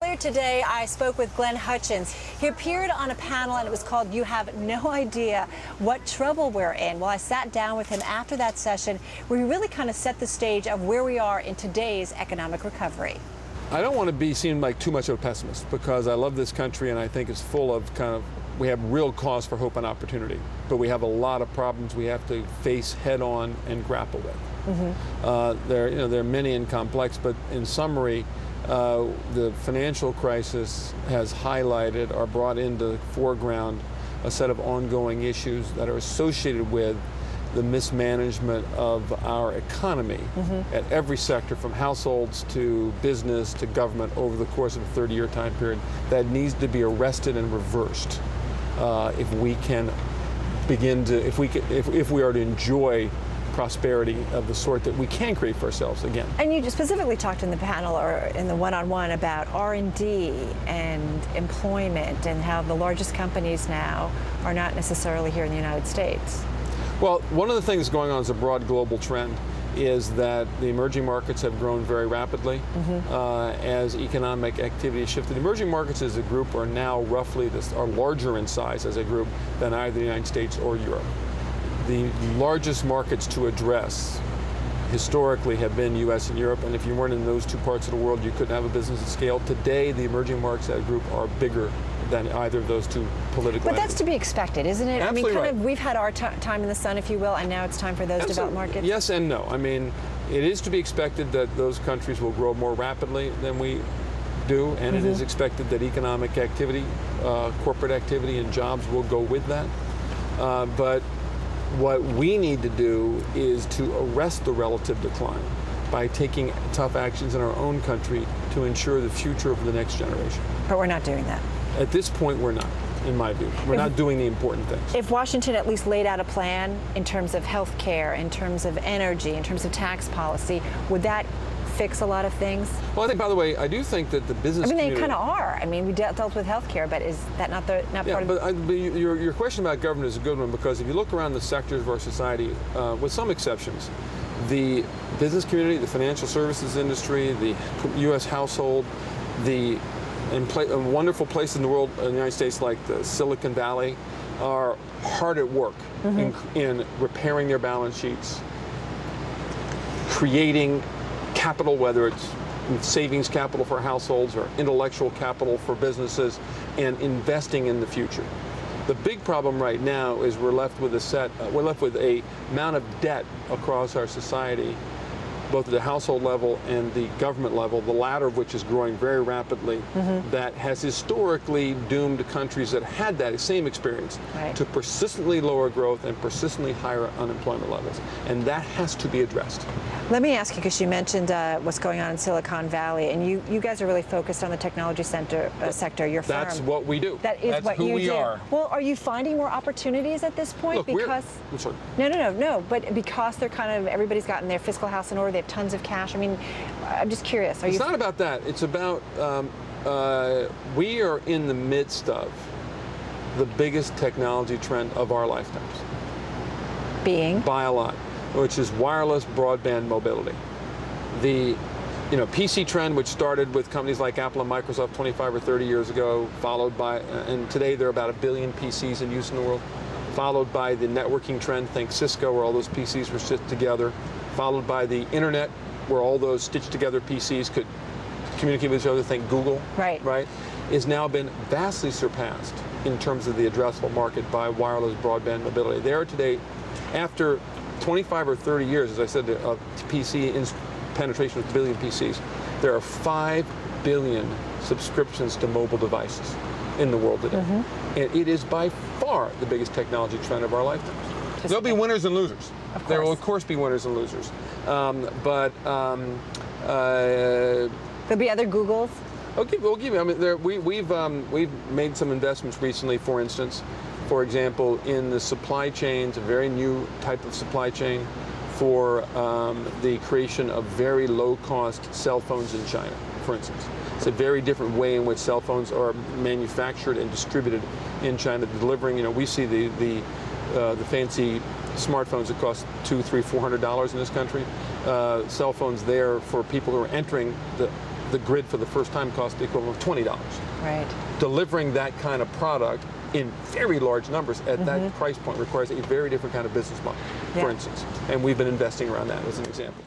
Earlier today, I spoke with Glenn Hutchins. He appeared on a panel, and it was called "You Have No Idea What Trouble We're In." Well, I sat down with him after that session, where he really kind of set the stage of where we are in today's economic recovery. I don't want to be seen like too much of a pessimist, because I love this country and I think it's full of we have real cause for hope and opportunity, but we have a lot of problems we have to face head on and grapple with. There are many and complex, but in summary, the financial crisis has highlighted or brought into the foreground a set of ongoing issues that are associated with the mismanagement of our economy at every sector, from households to business to government, over the course of a 30-year time period, that needs to be arrested and reversed if we can begin to, if we are to enjoy prosperity of the sort that we can create for ourselves again. And you specifically talked in the panel or in the one-on-one about R&D and employment, and how the largest companies now are not necessarily here in the United States. Well, one of the things going on as a broad global trend is that the emerging markets have grown very rapidly as economic activity has shifted. Emerging markets as a group are now roughly are larger in size as a group than either the United States or Europe. The largest markets to address historically have been U.S. and Europe, and if you weren't in those two parts of the world, you couldn't have a business at scale. Today, the emerging markets as a group are bigger than either of those two political But that's to be expected, isn't it? Absolutely. I mean, we've had our time in the sun, if you will, and now it's time for those developed markets. Yes and no. I mean, it is to be expected that those countries will grow more rapidly than we do, and it is expected that economic activity, corporate activity, and jobs will go with that. But what we need to do is to arrest the relative decline by taking tough actions in our own country to ensure the future of the next generation. But we're not doing that. At this point, we're not, in my view. We're not doing the important things. If Washington at least laid out a plan in terms of health care, in terms of energy, in terms of tax policy, would that fix a lot of things? Well, I think, by the way, I do think that the business community... they kind of are. I mean, we dealt with health care, but is that not part of but your question about government is a good one, because if you look around the sectors of our society, with some exceptions, the business community, the financial services industry, the U.S. household, wonderful places in the world, in the United States, like the Silicon Valley, are hard at work in repairing their balance sheets, creating capital, whether it's savings capital for households or intellectual capital for businesses, and investing in the future. The big problem right now is we're left with a amount of debt across our society, both at the household level and the government level, the latter of which is growing very rapidly, that has historically doomed countries that had that same experience to persistently lower growth and persistently higher unemployment levels. And that has to be addressed. Let me ask you, because you mentioned what's going on in Silicon Valley, and you guys are really focused on the technology sector, your firm. That's what we do. That's what who we are. Well, are you finding more opportunities at this point? Look, I'm sorry. No. But because they're everybody's gotten their fiscal house in order, they have tons of cash. I mean, I'm just curious. It's not about that. It's about we are in the midst of the biggest technology trend of our lifetimes. Being? By a lot, which is wireless broadband mobility. The PC trend, which started with companies like Apple and Microsoft 25 or 30 years ago, followed by, and today there are about 1 billion PCs in use in the world, followed by the networking trend, think Cisco, where all those PCs were stitched together, followed by the internet, where all those stitched together PCs could communicate with each other, think Google, right, is now been vastly surpassed in terms of the addressable market by wireless broadband mobility. They are today, after 25 or 30 years, as I said, of PC penetration of 1 billion PCs, there are 5 billion subscriptions to mobile devices in the world today. And it is by far the biggest technology trend of our lifetimes. There'll be winners and losers. There will, of course, be winners and losers. There'll be other Googles? We'll give you. I mean, we've made some investments recently, for instance, for example, in the supply chains, a very new type of supply chain for the creation of very low-cost cell phones in China, for instance. It's a very different way in which cell phones are manufactured and distributed in China, delivering, we see the fancy smartphones that cost $200, $300, $400 in this country. Cell phones there for people who are entering the the grid for the first time cost the equivalent of $20. Right. Delivering that kind of product in very large numbers at that price point requires a very different kind of business model, for instance. And we've been investing around that as an example.